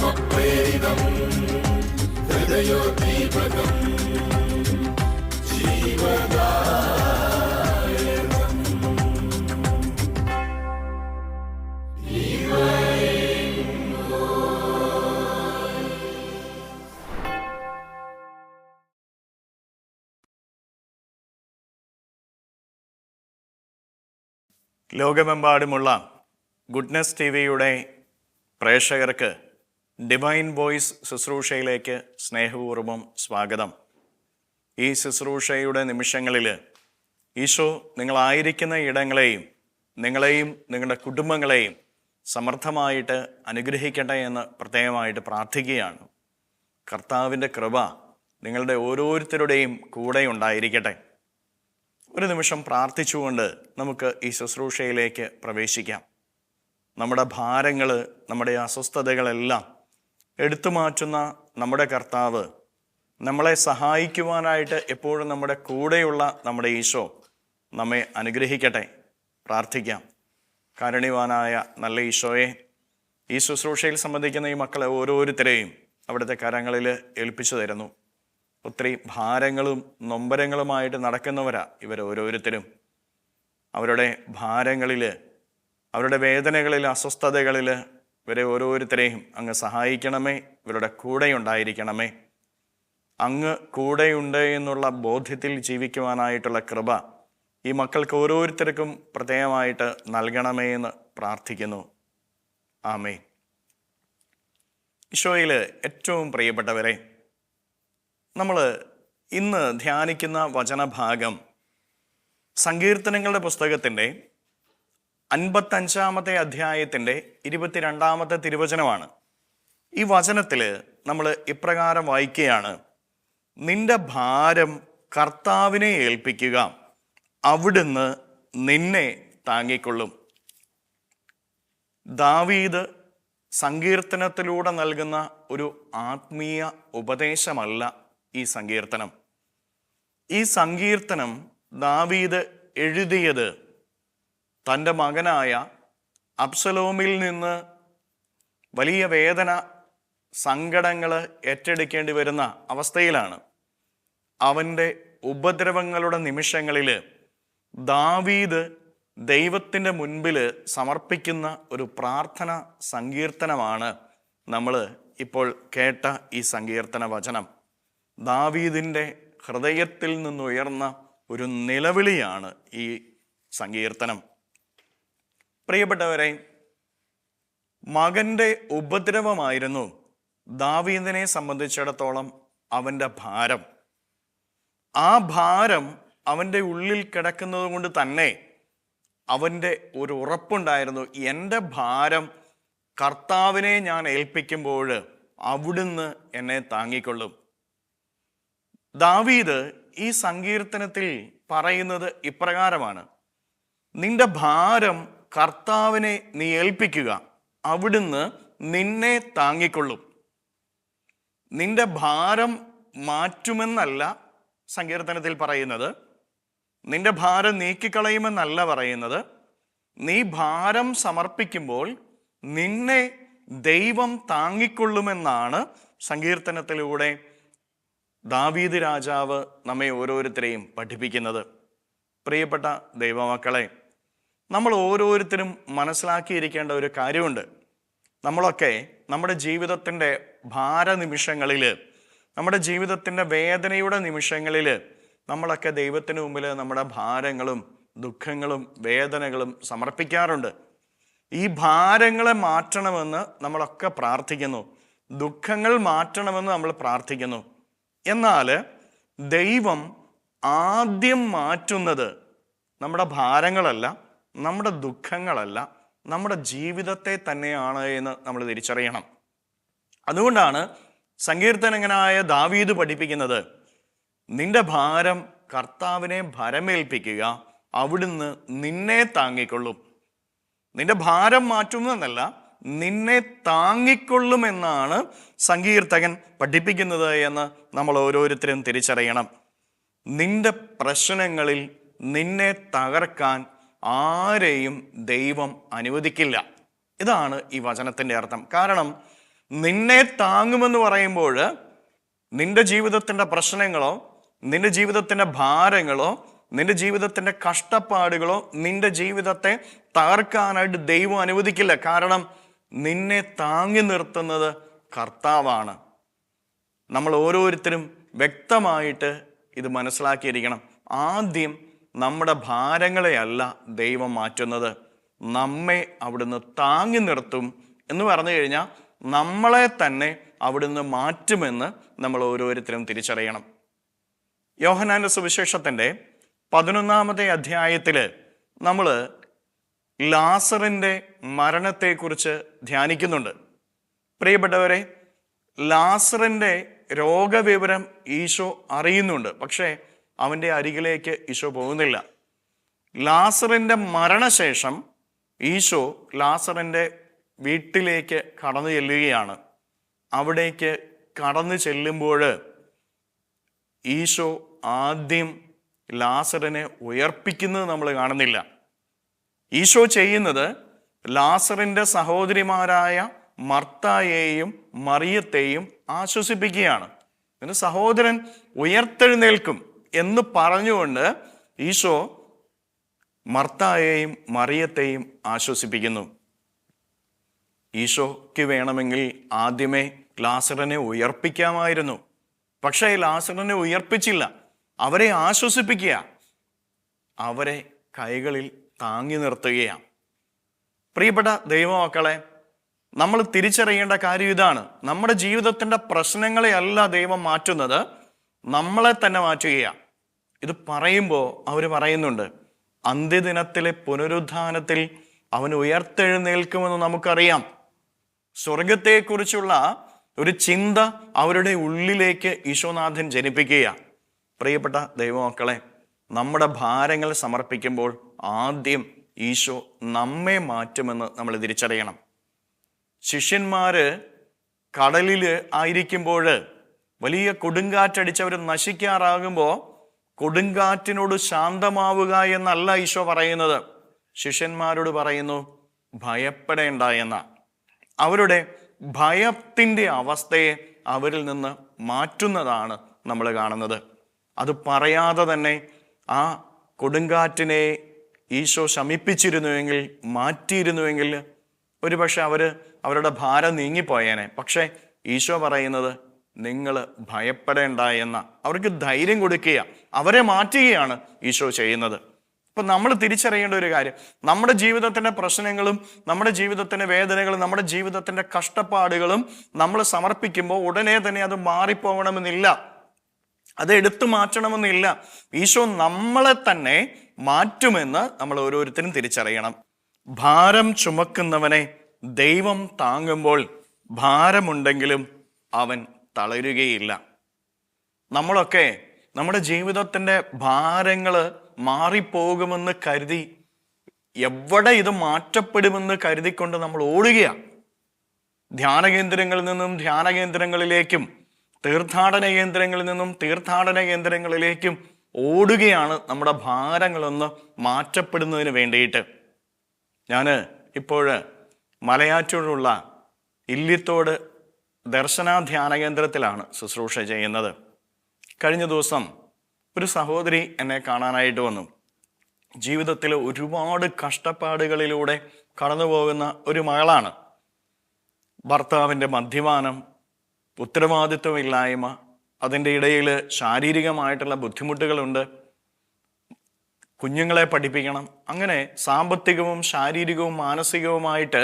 ആത്മപ്രേരിതം ഹൃദയോദ്ദീപകം ജീവദായകം. ലോകമെമ്പാടുമുള്ള goodness T വിയുടെ പ്രേക്ഷകർക്ക് ഡിവൈൻ വോയിസ് ശുശ്രൂഷയിലേക്ക് സ്നേഹപൂർവ്വം സ്വാഗതം. ഈ ശുശ്രൂഷയുടെ നിമിഷങ്ങളിൽ ഈശോ നിങ്ങളായിരിക്കുന്ന ഇടങ്ങളെയും നിങ്ങളെയും നിങ്ങളുടെ കുടുംബങ്ങളെയും സമർത്ഥമായിട്ട് അനുഗ്രഹിക്കട്ടെ എന്ന് പ്രത്യേകമായിട്ട് പ്രാർത്ഥിക്കുകയാണ്. കർത്താവിൻ്റെ കൃപ നിങ്ങളുടെ ഓരോരുത്തരുടെയും കൂടെ ഉണ്ടായിരിക്കട്ടെ. ഒരു നിമിഷം പ്രാർത്ഥിച്ചുകൊണ്ട് നമുക്ക് ഈ ശുശ്രൂഷയിലേക്ക് പ്രവേശിക്കാം. നമ്മുടെ ഭാരങ്ങൾ, നമ്മുടെ അസ്വസ്ഥതകളെല്ലാം എടുത്തു മാറ്റുന്ന നമ്മുടെ കർത്താവ് നമ്മളെ സഹായിക്കുവാനായിട്ട് എപ്പോഴും നമ്മുടെ കൂടെയുള്ള നമ്മുടെ ഈശോ നമ്മെ അനുഗ്രഹിക്കട്ടെ. പ്രാർത്ഥിക്കാം. കാരുണ്യവാനായ നല്ല ഈശോയെ, ഈ ശുശ്രൂഷയിൽ സംബന്ധിക്കുന്ന ഈ മക്കളെ ഓരോരുത്തരെയും അവിടുത്തെ കരങ്ങളിൽ ഏൽപ്പിച്ചു തരുന്നു. ഒത്തിരി ഭാരങ്ങളും നൊമ്പരങ്ങളുമായിട്ട് നടക്കുന്നവരാ ഇവരോരോരുത്തരും. അവരുടെ ഭാരങ്ങളിൽ, അവരുടെ വേദനകളിൽ, അസ്വസ്ഥതകളിൽ ഇവരെ ഓരോരുത്തരെയും അങ്ങ് സഹായിക്കണമേ. ഇവരുടെ കൂടെയുണ്ടായിരിക്കണമേ. അങ്ങ് കൂടെയുണ്ട് എന്നുള്ള ബോധ്യത്തിൽ ജീവിക്കുവാനായിട്ടുള്ള കൃപ ഈ മക്കൾക്ക് ഓരോരുത്തർക്കും പ്രത്യേകമായിട്ട് നൽകണമേ എന്ന് പ്രാർത്ഥിക്കുന്നു. ആമേൻ. ഈശോയിൽ ഏറ്റവും പ്രിയപ്പെട്ടവരെ, നമ്മൾ ഇന്ന് ധ്യാനിക്കുന്ന വചനഭാഗം സങ്കീർത്തനങ്ങളുടെ പുസ്തകത്തിൻ്റെ 55-ാമത്തെ അധ്യായത്തിൻ്റെ 22-ാമത്തെ തിരുവചനമാണ്. ഈ വചനത്തിൽ നമ്മൾ ഇപ്രകാരം വായിക്കുകയാണ്: നിന്റെ ഭാരം കർത്താവിനെ ഏൽപ്പിക്കുക, അവിടുന്ന് നിന്നെ താങ്ങിക്കൊള്ളും. ദാവീദ് സങ്കീർത്തനത്തിലൂടെ നൽകുന്ന ഒരു ആത്മീയ ഉപദേശമല്ല ഈ സങ്കീർത്തനം. ഈ സങ്കീർത്തനം ദാവീദ് എഴുതിയത് തൻ്റെ മകനായ അബ്സലോമിൽ നിന്ന് വലിയ വേദന, സങ്കടങ്ങൾ ഏറ്റെടുക്കേണ്ടി വരുന്ന അവസ്ഥയിലാണ്. അവൻ്റെ ഉപദ്രവങ്ങളുടെ നിമിഷങ്ങളിൽ ദാവീദ് ദൈവത്തിൻ്റെ മുൻപിൽ സമർപ്പിക്കുന്ന ഒരു പ്രാർത്ഥന സങ്കീർത്തനമാണ് നമ്മൾ ഇപ്പോൾ കേട്ട ഈ സങ്കീർത്തന വചനം. ദാവീദിൻ്റെ ഹൃദയത്തിൽ നിന്നുയർന്ന ഒരു നിലവിളിയാണ് ഈ സങ്കീർത്തനം. പ്രിയപ്പെട്ടവരെ, മകൻ്റെ ഉപദ്രവമായിരുന്നു ദാവീദിനെ സംബന്ധിച്ചിടത്തോളം അവൻ്റെ ഭാരം. ആ ഭാരം അവൻ്റെ ഉള്ളിൽ കിടക്കുന്നത് കൊണ്ട് തന്നെ അവൻ്റെ ഒരു ഉറപ്പുണ്ടായിരുന്നു: എൻ്റെ ഭാരം കർത്താവിനെ ഞാൻ ഏൽപ്പിക്കുമ്പോൾ അവിടുന്ന് എന്നെ താങ്ങിക്കൊള്ളും. ദാവീദ് ഈ സങ്കീർത്തനത്തിൽ പറയുന്നത് ഇപ്രകാരമാണ്: നിന്റെ ഭാരം കർത്താവിനെ നീ ഏൽപ്പിക്കുക, അവിടുന്ന് നിന്നെ താങ്ങിക്കൊള്ളും. നിന്റെ ഭാരം മാറ്റുമെന്നല്ല സങ്കീർത്തനത്തിൽ പറയുന്നത്, നിന്റെ ഭാരം നീക്കിക്കളയുമെന്നല്ല പറയുന്നത്. നീ ഭാരം സമർപ്പിക്കുമ്പോൾ നിന്നെ ദൈവം താങ്ങിക്കൊള്ളുമെന്നാണ് സങ്കീർത്തനത്തിലൂടെ ദാവീദ് രാജാവ് നമ്മെ ഓരോരുത്തരെയും പഠിപ്പിക്കുന്നത്. പ്രിയപ്പെട്ട ദൈവമക്കളെ, നമ്മൾ ഓരോരുത്തരും മനസ്സിലാക്കിയിരിക്കേണ്ട ഒരു കാര്യമുണ്ട്. നമ്മളൊക്കെ നമ്മുടെ ജീവിതത്തിൻ്റെ ഭാരനിമിഷങ്ങളിൽ, നമ്മുടെ ജീവിതത്തിൻ്റെ വേദനയുടെ നിമിഷങ്ങളിൽ നമ്മളൊക്കെ ദൈവത്തിന് മുമ്പിൽ നമ്മുടെ ഭാരങ്ങളും ദുഃഖങ്ങളും വേദനകളും സമർപ്പിക്കാറുണ്ട്. ഈ ഭാരങ്ങളെ മാറ്റണമെന്ന് നമ്മളൊക്കെ പ്രാർത്ഥിക്കുന്നു, ദുഃഖങ്ങൾ മാറ്റണമെന്ന് നമ്മൾ പ്രാർത്ഥിക്കുന്നു. എന്നാൽ ദൈവം ആദ്യം മാറ്റുന്നത് നമ്മുടെ ഭാരങ്ങളല്ല, നമ്മുടെ ദുഃഖങ്ങളല്ല, നമ്മുടെ ജീവിതത്തെ തന്നെയാണ് എന്ന് നമ്മൾ തിരിച്ചറിയണം. അതുകൊണ്ടാണ് സങ്കീർത്തനകനായ ദാവീദ് പഠിപ്പിക്കുന്നത്: നിന്റെ ഭാരം കർത്താവിനെ ഭരമേൽപ്പിക്കുക, അവിടുന്ന് നിന്നെ താങ്ങിക്കൊള്ളും. നിന്റെ ഭാരം മാറ്റുന്നതെന്നല്ല, നിന്നെ താങ്ങിക്കൊള്ളുമെന്നാണ് സങ്കീർത്തകൻ പഠിപ്പിക്കുന്നത് എന്ന് നമ്മൾ ഓരോരുത്തരും തിരിച്ചറിയണം. നിന്റെ പ്രശ്നങ്ങളിൽ നിന്നെ തകർക്കാൻ ആരെയും ദൈവം അനുവദിക്കില്ല. ഇതാണ് ഈ വചനത്തിൻ്റെ അർത്ഥം. കാരണം നിന്നെ താങ്ങുമെന്ന് പറയുമ്പോൾ നിന്റെ ജീവിതത്തിൻ്റെ പ്രശ്നങ്ങളോ, നിന്റെ ജീവിതത്തിൻ്റെ ഭാരങ്ങളോ, നിന്റെ ജീവിതത്തിൻ്റെ കഷ്ടപ്പാടുകളോ നിന്റെ ജീവിതത്തെ തകർക്കാനായിട്ട് ദൈവം അനുവദിക്കില്ല. കാരണം നിന്നെ താങ്ങി നിർത്തുന്നത് കർത്താവാണ്. നമ്മൾ ഓരോരുത്തരും വ്യക്തമായിട്ട് ഇത് മനസ്സിലാക്കിയിരിക്കണം. ആദ്യം നമ്മുടെ ഭാരങ്ങളെയല്ല ദൈവം മാറ്റുന്നത്, നമ്മെ അവിടുന്ന് താങ്ങി നിർത്തും എന്ന് പറഞ്ഞു കഴിഞ്ഞാൽ നമ്മളെ തന്നെ അവിടുന്ന് മാറ്റുമെന്ന് നമ്മൾ ഓരോരുത്തരും തിരിച്ചറിയണം. യോഹന്നാന്റെ സുവിശേഷത്തിൻ്റെ 11-ാമത്തെ അധ്യായത്തിൽ നമ്മൾ ലാസറിൻ്റെ മരണത്തെക്കുറിച്ച് ധ്യാനിക്കുന്നുണ്ട്. പ്രിയപ്പെട്ടവരെ, ലാസറിൻ്റെ രോഗവിവരം ഈശോ അറിയുന്നുണ്ട്, പക്ഷേ അവൻ്റെ അരികിലേക്ക് ഈശോ പോകുന്നില്ല. ലാസറിൻ്റെ മരണശേഷം ഈശോ ലാസറിൻ്റെ വീട്ടിലേക്ക് കടന്നു ചെല്ലുകയാണ്. അവിടേക്ക് കടന്നു ചെല്ലുമ്പോൾ ഈശോ ആദ്യം ലാസറിനെ ഉയർപ്പിക്കുന്നത് നമ്മൾ കാണുന്നില്ല. ഈശോ ചെയ്യുന്നത് ലാസറിൻ്റെ സഹോദരിമാരായ മർത്തായെയും മറിയത്തെയും ആശ്വസിപ്പിക്കുകയാണ്. എന്നിട്ട് സഹോദരൻ ഉയർത്തെഴുന്നേൽക്കും എന്ന് പറഞ്ഞുകൊണ്ട് ഈശോ മർത്തായെയും മറിയത്തെയും ആശ്വസിപ്പിക്കുന്നു. ഈശോയ്ക്ക് വേണമെങ്കിൽ ആദ്യമേ ലാസറിനെ ഉയർപ്പിക്കാമായിരുന്നു, പക്ഷേ ലാസറിനെ ഉയർപ്പിച്ചില്ല. അവരെ ആശ്വസിപ്പിക്കുക, അവരെ കൈകളിൽ താങ്ങി നിർത്തുകയാണ്. പ്രിയപ്പെട്ട ദൈവമക്കളെ, നമ്മൾ തിരിച്ചറിയേണ്ട കാര്യം ഇതാണ്. നമ്മുടെ ജീവിതത്തിൻ്റെ പ്രശ്നങ്ങളെയല്ല ദൈവം മാറ്റുന്നത്, നമ്മളെ തന്നെ മാറ്റുകയാണ്. ഇത് പറയുമ്പോൾ അവർ പറയുന്നുണ്ട്, അന്ത്യദിനത്തിലെ പുനരുത്ഥാനത്തിൽ അവൻ ഉയർത്തെഴുന്നേൽക്കുമെന്ന് നമുക്കറിയാം. സ്വർഗത്തെക്കുറിച്ചുള്ള ഒരു ചിന്ത അവരുടെ ഉള്ളിലേക്ക് ഈശോനാഥൻ ജനിപ്പിക്കുകയാണ്. പ്രിയപ്പെട്ട ദൈവമക്കളെ, നമ്മുടെ ഭാരങ്ങൾ സമർപ്പിക്കുമ്പോൾ ആദ്യം ഈശോ നമ്മെ മാറ്റുമെന്ന് നമ്മൾ തിരിച്ചറിയണം. ശിഷ്യന്മാര് കടലിൽ ആയിരിക്കുമ്പോൾ വലിയ കൊടുങ്കാറ്റടിച്ച് അവർ നശിക്കാറാകുമ്പോൾ കൊടുങ്കാറ്റിനോട് ശാന്തമാവുക എന്നല്ല ഈശോ പറയുന്നത്. ശിഷ്യന്മാരോട് പറയുന്നു, ഭയപ്പെടേണ്ട എന്ന. അവരുടെ ഭയത്തിൻ്റെ അവസ്ഥയെ അവരിൽ നിന്ന് മാറ്റുന്നതാണ് നമ്മൾ കാണുന്നത്. അത് പറയാതെ തന്നെ ആ കൊടുങ്കാറ്റിനെ ഈശോ ശമിപ്പിച്ചിരുന്നുവെങ്കിൽ, മാറ്റിയിരുന്നുവെങ്കിൽ ഒരുപക്ഷെ അവരുടെ ഭാരം നീങ്ങിപ്പോയേനെ. പക്ഷേ ഈശോ പറയുന്നത്, നിങ്ങൾ ഭയപ്പെടേണ്ട എന്ന. അവർക്ക് ധൈര്യം കൊടുക്കുക, അവരെ മാറ്റുകയാണ് ഈശോ ചെയ്യുന്നത്. അപ്പം നമ്മൾ തിരിച്ചറിയേണ്ട ഒരു കാര്യം, നമ്മുടെ ജീവിതത്തിൻ്റെ പ്രശ്നങ്ങളും നമ്മുടെ ജീവിതത്തിൻ്റെ വേദനകളും നമ്മുടെ ജീവിതത്തിൻ്റെ കഷ്ടപ്പാടുകളും നമ്മൾ സമർപ്പിക്കുമ്പോൾ ഉടനെ തന്നെ അത് മാറിപ്പോകണമെന്നില്ല, അത് എടുത്തു മാറ്റണമെന്നില്ല. ഈശോ നമ്മളെ തന്നെ മാറ്റുമെന്ന് നമ്മൾ ഓരോരുത്തരും തിരിച്ചറിയണം. ഭാരം ചുമക്കുന്നവനെ ദൈവം താങ്ങുമ്പോൾ ഭാരമുണ്ടെങ്കിലും അവൻ തളരുകയില്ല. നമ്മളൊക്കെ നമ്മുടെ ജീവിതത്തിൻ്റെ ഭാരങ്ങൾ മാറിപ്പോകുമെന്ന് കരുതി, എവിടെ ഇത് മാറ്റപ്പെടുമെന്ന് കരുതിക്കൊണ്ട് നമ്മൾ ഓടുകയാണ്. ധ്യാന കേന്ദ്രങ്ങളിൽ നിന്നും ധ്യാന കേന്ദ്രങ്ങളിലേക്കും തീർത്ഥാടന കേന്ദ്രങ്ങളിൽ നിന്നും തീർത്ഥാടന കേന്ദ്രങ്ങളിലേക്കും ഓടുകയാണ് നമ്മുടെ ഭാരങ്ങളൊന്ന് മാറ്റപ്പെടുന്നതിന് വേണ്ടിയിട്ട്. ഞാൻ ഇപ്പോൾ മലയാറ്റൂരുള്ള ഇല്ലിത്തോട് ദർശനാധ്യാന കേന്ദ്രത്തിലാണ് ശുശ്രൂഷ ചെയ്യുന്നത്. കഴിഞ്ഞ ദിവസം ഒരു സഹോദരി എന്നെ കാണാനായിട്ട് വന്നു. ജീവിതത്തിൽ ഒരുപാട് കഷ്ടപ്പാടുകളിലൂടെ കടന്നു പോകുന്ന ഒരു മകളാണ്. ഭർത്താവിൻ്റെ മദ്യപാനം, ഉത്തരവാദിത്വമില്ലായ്മ, അതിൻ്റെ ഇടയിൽ ശാരീരികമായിട്ടുള്ള ബുദ്ധിമുട്ടുകളുണ്ട്, കുഞ്ഞുങ്ങളെ പഠിപ്പിക്കണം, അങ്ങനെ സാമ്പത്തികവും ശാരീരികവും മാനസികവുമായിട്ട്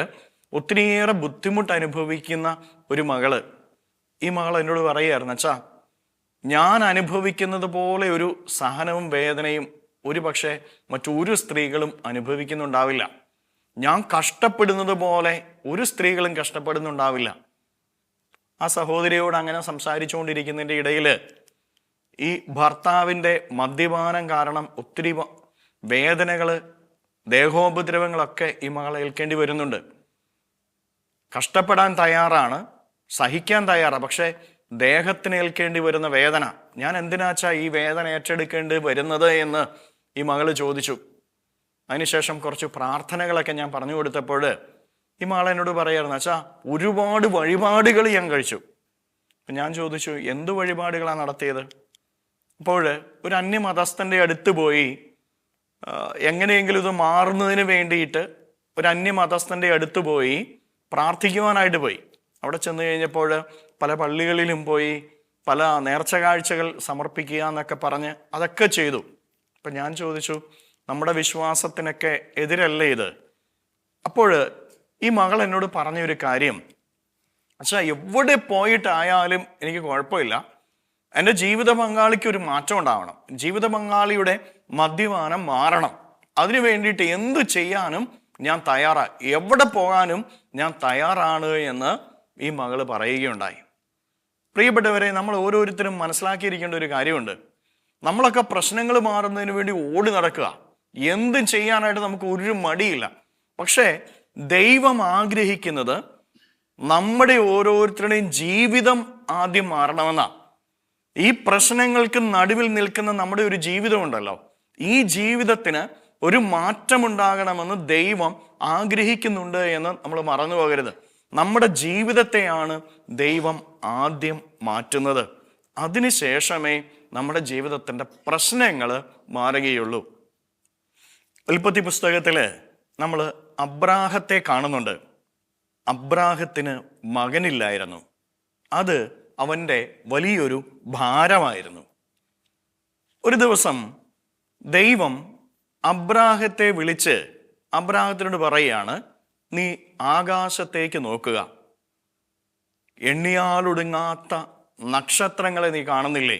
ഒത്തിരിയേറെ ബുദ്ധിമുട്ട് അനുഭവിക്കുന്ന ഒരു മകള്. ഈ മകൾ എന്നോട് പറയുകയായിരുന്നു, അച്ഛാ, ഞാൻ അനുഭവിക്കുന്നത് പോലെ ഒരു സഹനവും വേദനയും ഒരു പക്ഷേ മറ്റൊരു സ്ത്രീകളും അനുഭവിക്കുന്നുണ്ടാവില്ല. ഞാൻ കഷ്ടപ്പെടുന്നത് പോലെ ഒരു സ്ത്രീകളും കഷ്ടപ്പെടുന്നുണ്ടാവില്ല. ആ സഹോദരിയോട് അങ്ങനെ സംസാരിച്ചുകൊണ്ടിരിക്കുന്നതിൻ്റെ ഇടയിൽ ഈ ഭർത്താവിൻ്റെ മദ്യപാനം കാരണം ഒത്തിരി വേദനകൾ, ദേഹോപദ്രവങ്ങളൊക്കെ ഈ മകളെ ഏൽക്കേണ്ടി വരുന്നുണ്ട്. കഷ്ടപ്പെടാൻ തയ്യാറാണ്, സഹിക്കാൻ തയ്യാറാണ്, പക്ഷേ ദേഹത്തിന് ഏൽക്കേണ്ടി വരുന്ന വേദന, ഞാൻ എന്തിനാച്ചാ ഈ വേദന ഏറ്റെടുക്കേണ്ടി വരുന്നത് എന്ന് ഈ മകൾ ചോദിച്ചു. അതിനുശേഷം കുറച്ച് പ്രാർത്ഥനകളൊക്കെ ഞാൻ പറഞ്ഞു കൊടുത്തപ്പോൾ ഈ മകൾ എന്നോട് പറയായിരുന്നു, അച്ഛാ ഒരുപാട് വഴിപാടുകൾ ഞാൻ കഴിച്ചു. അപ്പം ഞാൻ ചോദിച്ചു, എന്ത് വഴിപാടുകളാണ് നടത്തിയത്? അപ്പോൾ ഒരു അന്യമതസ്ഥൻ്റെ അടുത്ത് പോയി എങ്ങനെയെങ്കിലും ഇത് മാറുന്നതിന് വേണ്ടിയിട്ട് ഒരു അന്യമതസ്ഥൻ്റെ അടുത്ത് പോയി പ്രാർത്ഥിക്കുവാനായിട്ട് പോയി. അവിടെ ചെന്ന് കഴിഞ്ഞപ്പോൾ പല പള്ളികളിലും പോയി പല നേർച്ച കാഴ്ചകൾ സമർപ്പിക്കുക എന്നൊക്കെ പറഞ്ഞ് അതൊക്കെ ചെയ്തു. അപ്പം ഞാൻ ചോദിച്ചു, നമ്മുടെ വിശ്വാസത്തിനൊക്കെ എതിരല്ലേ ഇത്? അപ്പോൾ ഈ മകൾ എന്നോട് പറഞ്ഞൊരു കാര്യം, അച്ഛാ എവിടെ പോയിട്ടായാലും എനിക്ക് കുഴപ്പമില്ല, എൻ്റെ ജീവിത പങ്കാളിക്ക് ഒരു മാറ്റം ഉണ്ടാവണം, ജീവിത പങ്കാളിയുടെ മദ്യപാനം മാറണം, അതിനു വേണ്ടിയിട്ട് എന്ത് ചെയ്യാനും ഞാൻ തയ്യാറാണ്, എവിടെ പോകാനും ഞാൻ തയ്യാറാണ് എന്ന് ഈ മകള് പറയുകയുണ്ടായി. പ്രിയപ്പെട്ടവരെ, നമ്മൾ ഓരോരുത്തരും മനസ്സിലാക്കിയിരിക്കേണ്ട ഒരു കാര്യമുണ്ട്. നമ്മളൊക്കെ പ്രശ്നങ്ങൾ മാറുന്നതിന് വേണ്ടി ഓടി നടക്കുക, എന്തും ചെയ്യാനായിട്ട് നമുക്ക് ഒരു മടിയില്ല. പക്ഷേ ദൈവം ആഗ്രഹിക്കുന്നത് നമ്മുടെ ഓരോരുത്തരുടെയും ജീവിതം ആദ്യം മാറണമെന്നാണ്. ഈ പ്രശ്നങ്ങൾക്ക് നടുവിൽ നിൽക്കുന്ന നമ്മുടെ ഒരു ജീവിതമുണ്ടല്ലോ, ഈ ജീവിതത്തിന് ഒരു മാറ്റമുണ്ടാകണമെന്ന് ദൈവം ആഗ്രഹിക്കുന്നുണ്ട് എന്ന് നമ്മൾ മറന്നു പോകരുത്. നമ്മുടെ ജീവിതത്തെയാണ് ദൈവം ആദ്യം മാറ്റുന്നത്. അതിനുശേഷമേ നമ്മുടെ ജീവിതത്തിൻ്റെ പ്രശ്നങ്ങൾ മാറുകയുള്ളൂ. ഉൽപ്പത്തി പുസ്തകത്തിൽ നമ്മൾ അബ്രാഹത്തെ കാണുന്നുണ്ട്. അബ്രാഹത്തിന് മകനില്ലായിരുന്നു. അത് അവൻ്റെ വലിയൊരു ഭാരമായിരുന്നു. ഒരു ദിവസം ദൈവം അബ്രാഹത്തെ വിളിച്ച് അബ്രാഹത്തിനോട് പറയുകയാണ്, നീ ആകാശത്തേക്ക് നോക്കുക, എണ്ണിയാലൊടുങ്ങാത്ത നക്ഷത്രങ്ങളെ നീ കാണുന്നില്ലേ,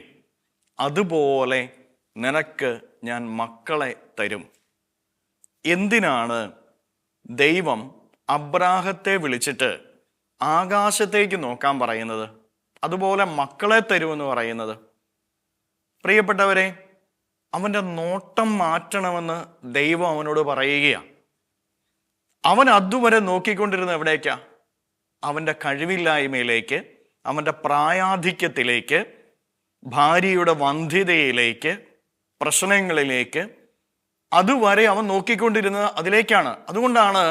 അതുപോലെ നിനക്ക് ഞാൻ മക്കളെ തരും. എന്തിനാണ് ദൈവം അബ്രാഹത്തെ വിളിച്ചിട്ട് ആകാശത്തേക്ക് നോക്കാൻ പറയുന്നത്, അതുപോലെ മക്കളെ തരുമെന്ന് പറയുന്നത്? പ്രിയപ്പെട്ടവരെ, അവൻ്റെ നോട്ടം മാറ്റണമെന്ന് ദൈവം അവനോട് പറയുകയാണ്. അവൻ അതുവരെ നോക്കിക്കൊണ്ടിരുന്ന എവിടേക്കാ? അവൻ്റെ കഴിവില്ലായ്മയിലേക്ക്, അവൻ്റെ പ്രായാധിക്യത്തിലേക്ക്, ഭാര്യയുടെ വന്ധ്യതയിലേക്ക്, പ്രശ്നങ്ങളിലേക്ക്. അതുവരെ അവൻ നോക്കിക്കൊണ്ടിരുന്നത് അതിലേക്കാണ്. അതുകൊണ്ടാണ്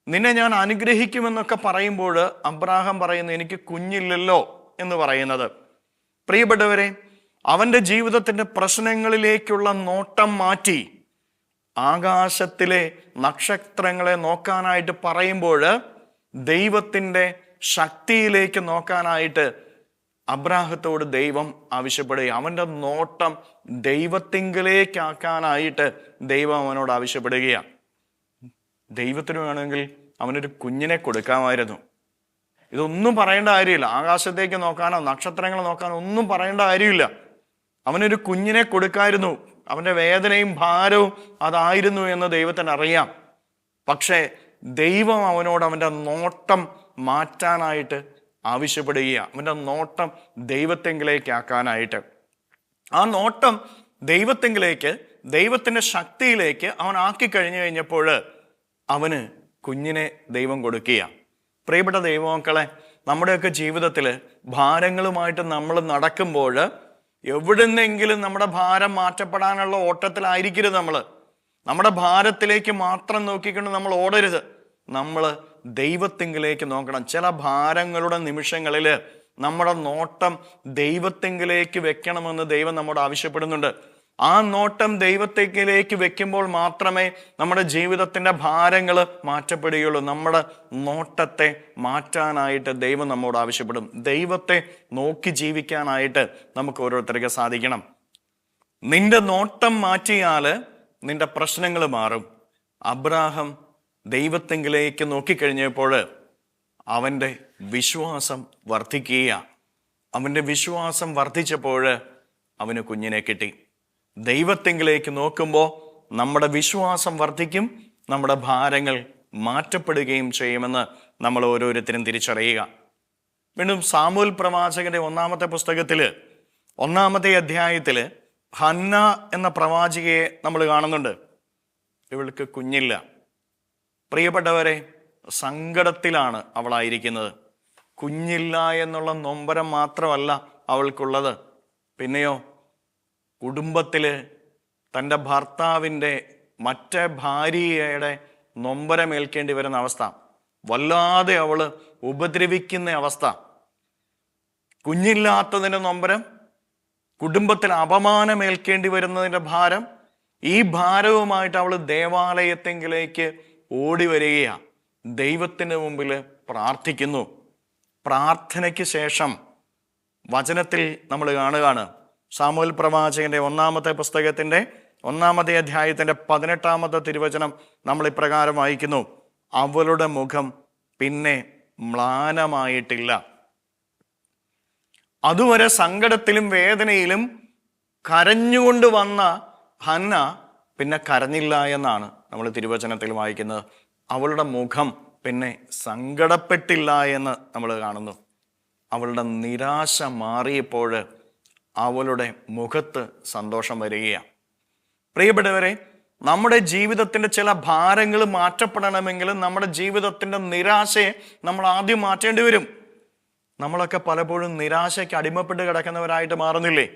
നിന്നെ ഞാൻ അനുഗ്രഹിക്കുമെന്നൊക്കെ പറയുമ്പോൾ അബ്രാഹാം പറയുന്നത്, എനിക്ക് കുഞ്ഞില്ലല്ലോ എന്ന് പറയുന്നത്. പ്രിയപ്പെട്ടവരെ, അവൻ്റെ ജീവിതത്തിൻ്റെ പ്രശ്നങ്ങളിലേക്കുള്ള നോട്ടം മാറ്റി ആകാശത്തിലെ നക്ഷത്രങ്ങളെ നോക്കാനായിട്ട് പറയുമ്പോൾ ദൈവത്തിൻ്റെ ശക്തിയിലേക്ക് നോക്കാനായിട്ട് അബ്രാഹത്തോട് ദൈവം ആവശ്യപ്പെടുക. അവൻ്റെ നോട്ടം ദൈവത്തിങ്കിലേക്കാക്കാനായിട്ട് ദൈവം അവനോട് ആവശ്യപ്പെടുകയാണ്. ദൈവത്തിന് വേണമെങ്കിൽ അവനൊരു കുഞ്ഞിനെ കൊടുക്കാമായിരുന്നു. ഇതൊന്നും പറയേണ്ട കാര്യമില്ല. ആകാശത്തേക്ക് നോക്കാനോ നക്ഷത്രങ്ങൾ നോക്കാനോ ഒന്നും പറയേണ്ട കാര്യമില്ല. അവനൊരു കുഞ്ഞിനെ കൊടുക്കായിരുന്നു. അവൻ്റെ വേദനയും ഭാരവും അതായിരുന്നു എന്ന് ദൈവത്തിന് അറിയാം. പക്ഷേ ദൈവം അവനോട് അവൻ്റെ നോട്ടം മാറ്റാനായിട്ട് ആവശ്യപ്പെടുകയാണ്. അവൻ്റെ നോട്ടം ദൈവത്തെങ്കിലേക്കാക്കാനായിട്ട്. ആ നോട്ടം ദൈവത്തെങ്കിലേക്ക്, ദൈവത്തിൻ്റെ ശക്തിയിലേക്ക് അവൻ ആക്കി കഴിഞ്ഞു കഴിഞ്ഞപ്പോൾ അവന് കുഞ്ഞിനെ ദൈവം കൊടുക്കുക. പ്രിയപ്പെട്ട ദൈവമക്കളെ, നമ്മുടെയൊക്കെ ജീവിതത്തിൽ ഭാരങ്ങളുമായിട്ട് നമ്മൾ നടക്കുമ്പോൾ എവിടുന്നെങ്കിലും നമ്മുടെ ഭാരം മാറ്റപ്പെടാനുള്ള ഓട്ടത്തിലായിരിക്കരുത്. നമ്മുടെ ഭാരത്തിലേക്ക് മാത്രം നോക്കിക്കൊണ്ട് നമ്മൾ ഓടരുത്. നമ്മൾ ദൈവത്തെങ്കിലേക്ക് നോക്കണം. ചില ഭാരങ്ങളുടെ നിമിഷങ്ങളിൽ നമ്മുടെ നോട്ടം ദൈവത്തെങ്കിലേക്ക് വെക്കണമെന്ന് ദൈവം നമ്മോട് ആവശ്യപ്പെടുന്നുണ്ട്. ആ നോട്ടം ദൈവത്തേക്കിലേക്ക് വെക്കുമ്പോൾ മാത്രമേ നമ്മുടെ ജീവിതത്തിൻ്റെ ഭാരങ്ങൾ മാറ്റപ്പെടുകയുള്ളൂ. നമ്മുടെ നോട്ടത്തെ മാറ്റാനായിട്ട് ദൈവം നമ്മോട് ആവശ്യപ്പെടും. ദൈവത്തെ നോക്കി ജീവിക്കാനായിട്ട് നമുക്ക് ഓരോരുത്തർക്ക് സാധിക്കണം. നിന്റെ നോട്ടം മാറ്റിയാൽ നിന്റെ പ്രശ്നങ്ങൾ മാറും. അബ്രാഹാം ദൈവത്തെങ്കിലേക്ക് നോക്കിക്കഴിഞ്ഞപ്പോൾ അവൻ്റെ വിശ്വാസം വർദ്ധിക്കുകയാണ്. അവൻ്റെ വിശ്വാസം വർദ്ധിച്ചപ്പോൾ അവന് കുഞ്ഞിനെ കിട്ടി. ദൈവത്തെങ്കിലേക്ക് നോക്കുമ്പോൾ നമ്മുടെ വിശ്വാസം വർദ്ധിക്കും, നമ്മുടെ ഭാരങ്ങൾ മാറ്റപ്പെടുകയും ചെയ്യുമെന്ന് നമ്മൾ ഓരോരുത്തരും തിരിച്ചറിയുക. വീണ്ടും സാമുവേൽ പ്രവാചകന്റെ 1-ാമത്തെ പുസ്തകത്തിൽ 1-ാമത്തെ അധ്യായത്തിൽ ഹന്ന എന്ന പ്രവാചികയെ നമ്മൾ കാണുന്നുണ്ട്. ഇവൾക്ക് കുഞ്ഞില്ല. പ്രിയപ്പെട്ടവരെ, സങ്കടത്തിലാണ് അവളായിരിക്കുന്നത്. കുഞ്ഞില്ല എന്നുള്ള നൊമ്പരം മാത്രമല്ല അവൾക്കുള്ളത്, പിന്നെയോ കുടുംബത്തിൽ തൻ്റെ ഭർത്താവിൻ്റെ മറ്റേ ഭാര്യയുടെ നൊമ്പരമേൽക്കേണ്ടി വരുന്ന അവസ്ഥ. വല്ലാതെ അവള് ഉപദ്രവിക്കുന്ന അവസ്ഥ, കുഞ്ഞില്ലാത്തതിൻ്റെ നൊമ്പരം, കുടുംബത്തിൽ അപമാനമേൽക്കേണ്ടി വരുന്നതിൻ്റെ ഭാരം, ഈ ഭാരവുമായിട്ട് അവൾ ദേവാലയത്തെങ്കിലേക്ക് ഓടി വരികയാണ്. ദൈവത്തിന് മുമ്പിൽ പ്രാർത്ഥിക്കുന്നു. പ്രാർത്ഥനയ്ക്ക് ശേഷം വചനത്തിൽ നമ്മൾ കാണുകയാണ്, സാമുവേൽ പ്രവാചകന്റെ 1-ാമത്തെ പുസ്തകത്തിൻ്റെ 1-ാമത്തെ അധ്യായത്തിൻ്റെ 18-ാമത്തെ തിരുവചനം നമ്മൾ ഇപ്രകാരം വായിക്കുന്നു: അവളുടെ മുഖം പിന്നെ മ്ലാനമായിട്ടില്ല. അതുവരെ സങ്കടത്തിലും വേദനയിലും കരഞ്ഞുകൊണ്ട് വന്ന ഹന്ന പിന്നെ കരഞ്ഞില്ല എന്നാണ് നമ്മൾ തിരുവചനത്തിൽ വായിക്കുന്നത്. അവളുടെ മുഖം പിന്നെ സങ്കടപ്പെട്ടില്ല എന്ന് നമ്മൾ കാണുന്നു. അവളുടെ നിരാശ മാറിയപ്പോൾ അവളുടെ മുഖത്ത് സന്തോഷം വരികയാണ്. പ്രിയപ്പെട്ടവരെ, നമ്മുടെ ജീവിതത്തിൻ്റെ ചില ഭാരങ്ങൾ മാറ്റപ്പെടണമെങ്കിൽ നമ്മുടെ ജീവിതത്തിൻ്റെ നിരാശയെ നമ്മൾ ആദ്യം മാറ്റേണ്ടി വരും. നമ്മളൊക്കെ പലപ്പോഴും നിരാശയ്ക്ക് അടിമപ്പെട്ട് കിടക്കുന്നവരായിട്ട് മാറുന്നില്ലേ?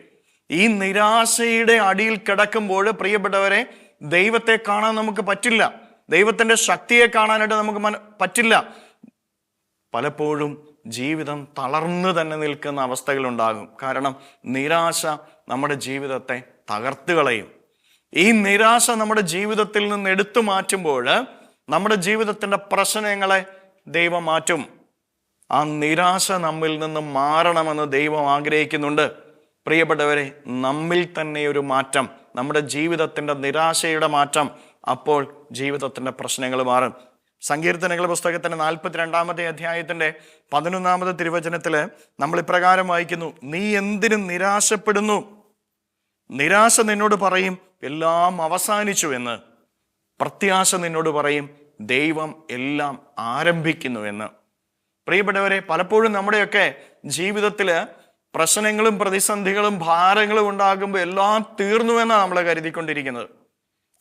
ഈ നിരാശയുടെ അടിയിൽ കിടക്കുമ്പോൾ പ്രിയപ്പെട്ടവരെ, ദൈവത്തെ കാണാൻ നമുക്ക് പറ്റില്ല, ദൈവത്തിൻ്റെ ശക്തിയെ കാണാനായിട്ട് നമുക്ക് പറ്റില്ല. പലപ്പോഴും ജീവിതം തളർന്നു തന്നെ നിൽക്കുന്ന അവസ്ഥകളുണ്ടാകും. കാരണം നിരാശ നമ്മുടെ ജീവിതത്തെ തകർത്ത് കളയും. ഈ നിരാശ നമ്മുടെ ജീവിതത്തിൽ നിന്ന് എടുത്തു മാറ്റുമ്പോൾ നമ്മുടെ ജീവിതത്തിൻ്റെ പ്രശ്നങ്ങളെ ദൈവം മാറ്റും. ആ നിരാശ നമ്മിൽ നിന്ന് മാറണമെന്ന് ദൈവം ആഗ്രഹിക്കുന്നുണ്ട്. പ്രിയപ്പെട്ടവരെ, നമ്മിൽ തന്നെ ഒരു മാറ്റം, നമ്മുടെ ജീവിതത്തിൻ്റെ നിരാശയുടെ മാറ്റം, അപ്പോൾ ജീവിതത്തിൻ്റെ പ്രശ്നങ്ങൾ മാറും. സങ്കീർത്തനങ്ങളുടെ പുസ്തകത്തിൻ്റെ 42-ാമത്തെ അധ്യായത്തിൻ്റെ 11-ാമത്തെ തിരുവചനത്തിൽ നമ്മൾ ഇപ്രകാരം വായിക്കുന്നു: നീ എന്തിനും നിരാശപ്പെടുന്നു? നിരാശ നിന്നോട് പറയും എല്ലാം അവസാനിച്ചു എന്ന്. പ്രത്യാശ നിന്നോട് പറയും ദൈവം എല്ലാം ആരംഭിക്കുന്നു എന്ന്. പ്രിയപ്പെട്ടവരെ, പലപ്പോഴും നമ്മുടെയൊക്കെ ജീവിതത്തിൽ പ്രശ്നങ്ങളും പ്രതിസന്ധികളും ഭാരങ്ങളും ഉണ്ടാകുമ്പോൾ എല്ലാം തീർന്നു എന്നാണ് നമ്മൾ കരുതിക്കൊണ്ടിരിക്കുന്നത്.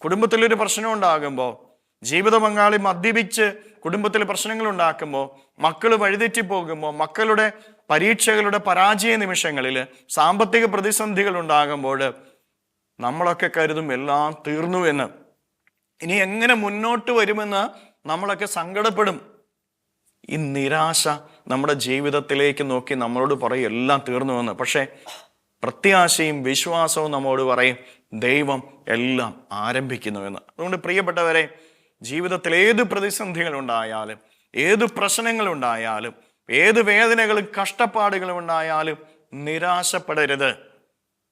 കുടുംബത്തിലൊരു പ്രശ്നം ഉണ്ടാകുമ്പോൾ, ജീവിത പങ്കാളി മദ്യപിച്ച് കുടുംബത്തിൽ പ്രശ്നങ്ങൾ ഉണ്ടാക്കുമ്പോൾ, മക്കൾ വഴിതെറ്റിപ്പോകുമ്പോൾ, മക്കളുടെ പരീക്ഷകളുടെ പരാജയ നിമിഷങ്ങളിൽ, സാമ്പത്തിക പ്രതിസന്ധികൾ ഉണ്ടാകുമ്പോൾ നമ്മളൊക്കെ കരുതും എല്ലാം തീർന്നു എന്ന്. ഇനി എങ്ങനെ മുന്നോട്ട് വരുമെന്ന് നമ്മളൊക്കെ സങ്കടപ്പെടും. ഈ നിരാശ നമ്മുടെ ജീവിതത്തിലേക്ക് നോക്കി നമ്മളോട് പറയും എല്ലാം തീർന്നുവെന്ന്. പക്ഷേ പ്രത്യാശയും വിശ്വാസവും നമ്മോട് പറയും ദൈവം എല്ലാം ആരംഭിക്കുന്നുവെന്ന്. അതുകൊണ്ട് പ്രിയപ്പെട്ടവരെ, ജീവിതത്തിൽ ഏത് പ്രതിസന്ധികളുണ്ടായാലും, ഏത് പ്രശ്നങ്ങളുണ്ടായാലും, ഏത് വേദനകളും കഷ്ടപ്പാടുകളും ഉണ്ടായാലും നിരാശപ്പെടരുത്.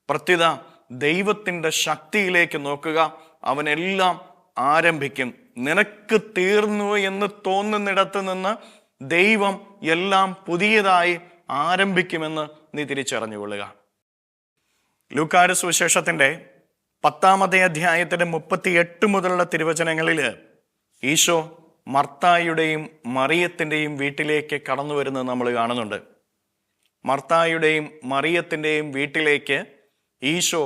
പ്രത്യുത ദൈവത്തിൻ്റെ ശക്തിയിലേക്ക് നോക്കുക. അവനെല്ലാം ആരംഭിക്കും. നിനക്ക് തീർന്നു എന്ന് തോന്നുന്നിടത്ത് നിന്ന് ദൈവം എല്ലാം പുതിയതായി ആരംഭിക്കുമെന്ന് നീ തിരിച്ചറിഞ്ഞുകൊള്ളുക. ലൂക്കായുടെ സുവിശേഷത്തിൻ്റെ 10-ാമത്തെ അധ്യായത്തിൻ്റെ 38 മുതലുള്ള തിരുവചനങ്ങളിൽ ഈശോ മർത്തായുടെയും മറിയത്തിൻ്റെയും വീട്ടിലേക്ക് കടന്നു വരുന്നത് നമ്മൾ കാണുന്നുണ്ട്. മർത്തായുടെയും മറിയത്തിൻ്റെയും വീട്ടിലേക്ക് ഈശോ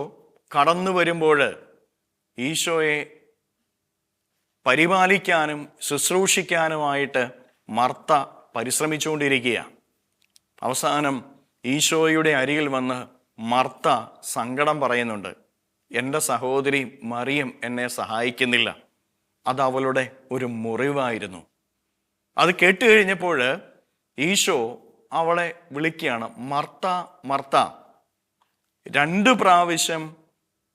കടന്നു വരുമ്പോൾ ഈശോയെ പരിപാലിക്കാനും ശുശ്രൂഷിക്കാനുമായിട്ട് മർത്ത പരിശ്രമിച്ചുകൊണ്ടിരിക്കുകയാണ്. അവസാനം ഈശോയുടെ അരികിൽ വന്ന് മർത്ത സങ്കടം പറയുന്നുണ്ട്. എൻ്റെ സഹോദരി മറിയം എന്നെ സഹായിക്കുന്നില്ല. അത് അവളുടെ ഒരു മുറിവായിരുന്നു. അത് കേട്ട് കഴിഞ്ഞപ്പോൾ ഈശോ അവളെ വിളിക്കുകയാണ്, മർത്ത മർത്ത. 2 പ്രാവശ്യം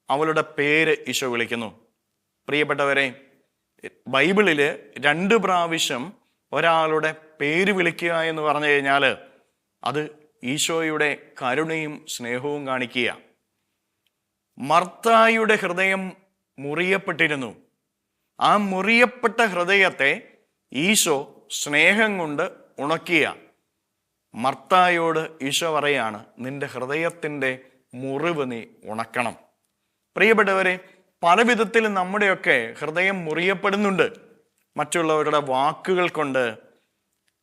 അവളുടെ പേര് ഈശോ വിളിക്കുന്നു. പ്രിയപ്പെട്ടവരെ, ബൈബിളിൽ 2 പ്രാവശ്യം ഒരാളുടെ പേര് വിളിക്കുക എന്ന് പറഞ്ഞു കഴിഞ്ഞാൽ അത് ഈശോയുടെ കരുണയും സ്നേഹവും കാണിക്കുക. മർത്തായുടെ ഹൃദയം മുറിയപ്പെട്ടിരുന്നു. ആ മുറിയപ്പെട്ട ഹൃദയത്തെ ഈശോ സ്നേഹം കൊണ്ട് ഉണക്കിയ. മർത്തായോട് ഈശോ പറയാണ്, നിന്റെ ഹൃദയത്തിൻ്റെ മുറിവ് നീ ഉണക്കണം. പ്രിയപ്പെട്ടവരെ, പല വിധത്തിലും നമ്മുടെയൊക്കെ ഹൃദയം മുറിയപ്പെടുന്നുണ്ട്. മറ്റുള്ളവരുടെ വാക്കുകൾ കൊണ്ട്,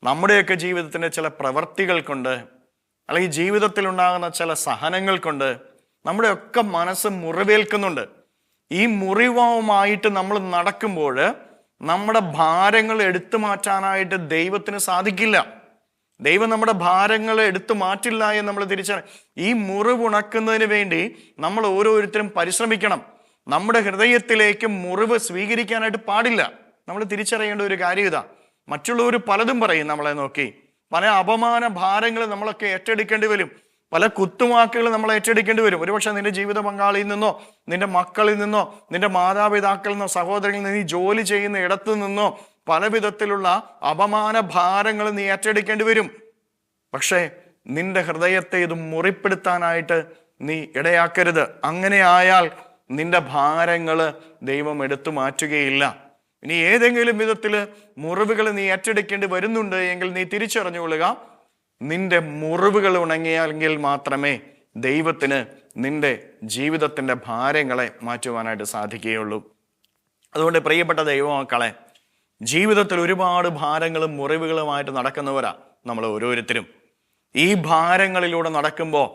നമ്മുടെയൊക്കെ ജീവിതത്തിൻ്റെ ചില പ്രവൃത്തികൾ കൊണ്ട്, അല്ലെങ്കിൽ ജീവിതത്തിൽ ഉണ്ടാകുന്ന ചില സഹനങ്ങൾ കൊണ്ട് നമ്മുടെയൊക്കെ മനസ്സ് മുറിവേൽക്കുന്നുണ്ട്. ഈ മുറിവുമായിട്ട് നമ്മൾ നടക്കുമ്പോൾ നമ്മുടെ ഭാരങ്ങൾ എടുത്തു മാറ്റാനായിട്ട് ദൈവത്തിന് സാധിക്കില്ല. ദൈവം നമ്മുടെ ഭാരങ്ങൾ എടുത്തു മാറ്റില്ല എന്ന് നമ്മൾ തിരിച്ചറിയാം. ഈ മുറിവുണക്കുന്നതിന് വേണ്ടി നമ്മൾ ഓരോരുത്തരും പരിശ്രമിക്കണം. നമ്മുടെ ഹൃദയത്തിലേക്ക് മുറിവ് സ്വീകരിക്കാനായിട്ട് പാടില്ല. നമ്മൾ തിരിച്ചറിയേണ്ട ഒരു കാര്യം ഇതാ, മറ്റുള്ളവർ പലതും പറയും നമ്മളെ നോക്കി. പല അപമാന ഭാരങ്ങൾ നമ്മളൊക്കെ ഏറ്റെടുക്കേണ്ടി വരും. പല കുത്തുവാക്കുകൾ നമ്മൾ ഏറ്റെടുക്കേണ്ടി വരും. ഒരുപക്ഷെ നിന്റെ ജീവിത പങ്കാളിയിൽ നിന്നോ, നിന്റെ മക്കളിൽ നിന്നോ, നിന്റെ മാതാപിതാക്കളിൽ നിന്നോ, സഹോദരങ്ങളിൽ നിന്ന്, നീ ജോലി ചെയ്യുന്ന ഇടത്തു നിന്നോ പല വിധത്തിലുള്ള അപമാന ഭാരങ്ങൾ നീ ഏറ്റെടുക്കേണ്ടി വരും. പക്ഷേ നിന്റെ ഹൃദയത്തെ ഇത് മുറിപ്പെടുത്താനായിട്ട് നീ ഇടയാക്കരുത്. അങ്ങനെ ആയാൽ നിന്റെ ഭാരങ്ങൾ ദൈവം എടുത്തു മാറ്റുകയില്ല. ഇനി ഏതെങ്കിലും വിധത്തിൽ മുറിവുകൾ നീ ഏറ്റെടുക്കേണ്ടി വരുന്നുണ്ട് എങ്കിൽ നീ തിരിച്ചറിഞ്ഞുകൊള്ളുക, നിന്റെ മുറിവുകൾ ഉണങ്ങിയെങ്കിൽ മാത്രമേ ദൈവത്തിന് നിന്റെ ജീവിതത്തിൻ്റെ ഭാരങ്ങളെ മാറ്റുവാനായിട്ട് സാധിക്കുകയുള്ളൂ. അതുകൊണ്ട് പ്രിയപ്പെട്ട ദൈവമക്കളെ, ജീവിതത്തിൽ ഒരുപാട് ഭാരങ്ങളും മുറിവുകളുമായിട്ട് നടക്കുന്നവരാ നമ്മൾ ഓരോരുത്തരും. ഈ ഭാരങ്ങളിലൂടെ നടക്കുമ്പോൾ,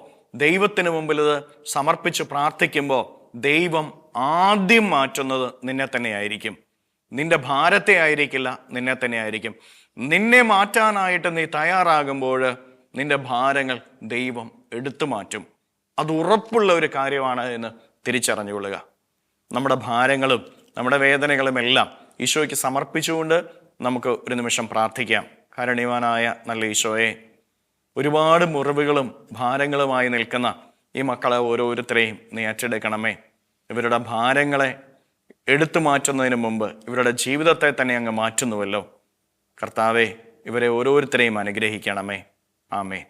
ദൈവത്തിന് മുമ്പിൽ ഇത് സമർപ്പിച്ച് പ്രാർത്ഥിക്കുമ്പോൾ, ദൈവം ആദ്യം മാറ്റുന്നത് നിന്നെ തന്നെയായിരിക്കും. നിന്റെ ഭാരത്തെ ആയിരിക്കില്ല, നിന്നെ തന്നെ ആയിരിക്കും. നിന്നെ മാറ്റാനായിട്ട് നീ തയ്യാറാകുമ്പോൾ നിന്റെ ഭാരങ്ങൾ ദൈവം എടുത്തു മാറ്റും. അത് ഉറപ്പുള്ള ഒരു കാര്യമാണ് എന്ന് തിരിച്ചറിഞ്ഞുകൊള്ളുക. നമ്മുടെ ഭാരങ്ങളും നമ്മുടെ വേദനകളും എല്ലാം ഈശോയ്ക്ക് സമർപ്പിച്ചുകൊണ്ട് നമുക്ക് ഒരു നിമിഷം പ്രാർത്ഥിക്കാം. കാരുണ്യവാനായ നല്ല ഈശോയെ, ഒരുപാട് മുറിവുകളും ഭാരങ്ങളുമായി നിൽക്കുന്ന ഈ മക്കളെ ഓരോരുത്തരെയും നീ ഏറ്റെടുക്കണമേ. ഇവരുടെ ഭാരങ്ങളെ എടുത്തു മാറ്റുന്നതിന് മുമ്പ് ഇവരുടെ ജീവിതത്തെ തന്നെ അങ്ങ് മാറ്റുന്നുവല്ലോ. കർത്താവേ, ഇവരെ ഓരോരുത്തരെയും അനുഗ്രഹിക്കണമേ. ആമേൻ.